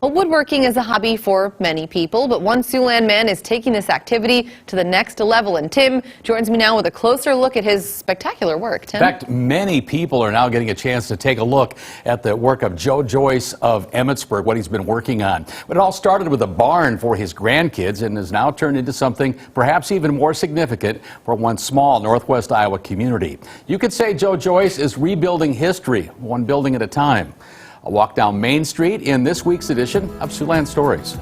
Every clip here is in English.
Well, woodworking is a hobby for many people, but one Siouxland man is taking this activity to the next level. And Tim joins me now with a closer look at his spectacular work. Tim? In fact, many people are now getting a chance to take a look at the work of Joe Joyce of Emmitsburg, what he's been working on. But it all started with a barn for his grandkids and has now turned into something perhaps even more significant for one small northwest Iowa community. You could say Joe Joyce is rebuilding history, one building at a time. A walk down Main Street in this week's edition of Siouxland Stories.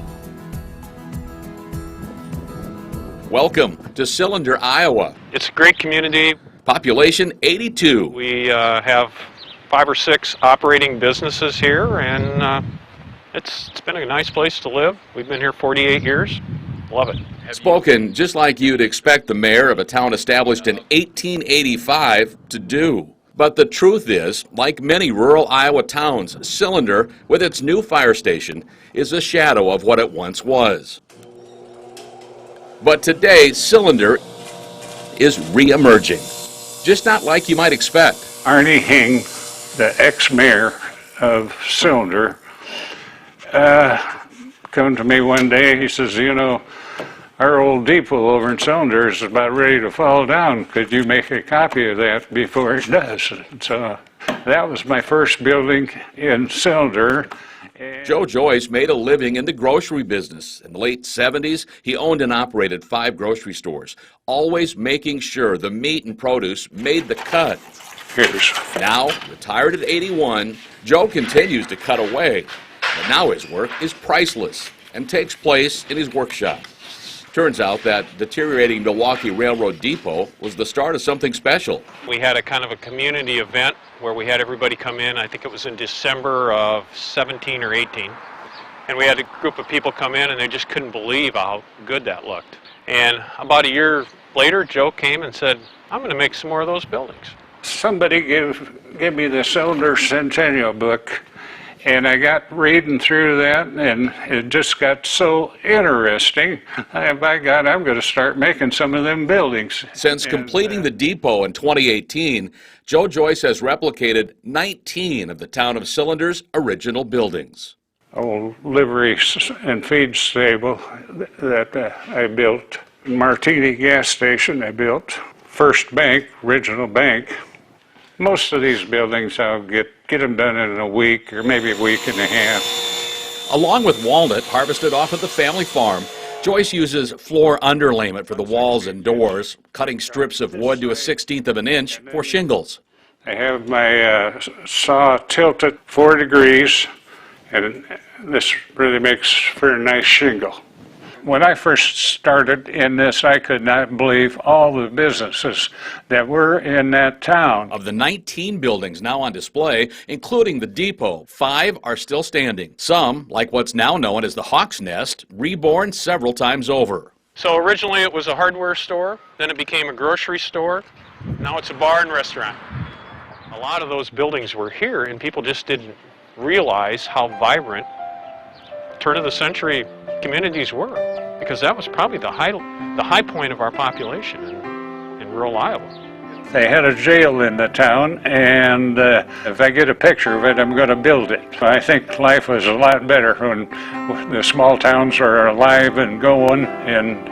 Welcome to Siouxland, Iowa. It's a great community. Population 82. We have 5 or 6 operating businesses here, and it's been a nice place to live. We've been here 48 years. Love it. Spoken just like you'd expect the mayor of a town established in 1885 to do. But the truth is, like many rural Iowa towns, Siouxland, with its new fire station, is a shadow of what it once was. But today, Siouxland is re-emerging, just not like you might expect. Arnie Hing, the ex-mayor of Siouxland, come to me one day. He says, you know, our old depot over in Siouxland is about ready to fall down. Could you make a copy of that before it does? And so that was my first building in Siouxland. Joe Joyce made a living in the grocery business. In the late 70s, he owned and operated 5 grocery stores, always making sure the meat and produce made the cut. Now, retired at 81, Joe continues to cut away. But now his work is priceless and takes place in his workshop. Turns out that deteriorating Milwaukee Railroad Depot was the start of something special. We had a kind of a community event where we had everybody come in. I think it was in December of 17 or 18. And we had a group of people come in and they just couldn't believe how good that looked. And about a year later, Joe came and said, I'm going to make some more of those buildings. Somebody gave me the Siouxland Centennial book. And I got reading through that, and it just got so interesting. By God, I'm going to start making some of them buildings. Since completing the depot in 2018, Joe Joyce has replicated 19 of the town of Siouxland's original buildings. Old livery and feed stable that I built. Martini gas station I built. First bank, original bank. Most of these buildings I'll get them done in a week or maybe a week and a half. Along with walnut harvested off of the family farm, Joyce uses floor underlayment for the walls and doors, cutting strips of wood to a 1/16 of an inch for shingles. I have my saw tilted 4 degrees, and this really makes for a nice shingle. When I first started in this, I could not believe all the businesses that were in that town. Of the 19 buildings now on display, including the depot, 5 are still standing. Some, like what's now known as the Hawk's Nest, reborn several times over. So originally it was a hardware store, then it became a grocery store, now it's a bar and restaurant. A lot of those buildings were here and people just didn't realize how vibrant turn-of-the-century communities were, because that was probably the high point of our population in rural Iowa. They had a jail in the town, and if I get a picture of it, I'm going to build it. I think life was a lot better when the small towns are alive and going, and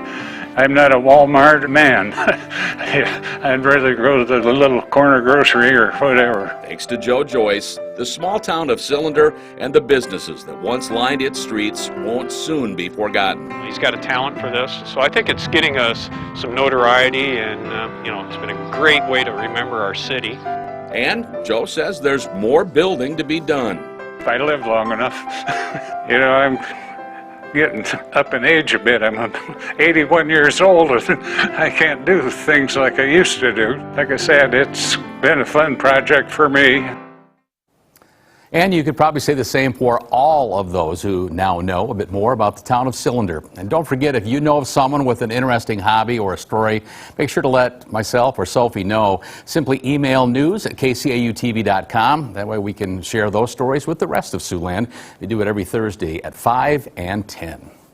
I'm not a Walmart man. I'd rather go to the little corner grocery or whatever. Thanks to Joe Joyce, the small town of Siouxland and the businesses that once lined its streets won't soon be forgotten. He's got a talent for this, so I think it's getting us some notoriety, and it's been a great way to remember our city. And Joe says there's more building to be done. If I live long enough, I'm getting up in age a bit. I'm 81 years old and I can't do things like I used to do. Like I said, it's been a fun project for me. And you could probably say the same for all of those who now know a bit more about the town of Siouxland. And don't forget, if you know of someone with an interesting hobby or a story, make sure to let myself or Sophie know. Simply email news@KCAU-TV.com. That way we can share those stories with the rest of Siouxland. We do it every Thursday at 5 and 10.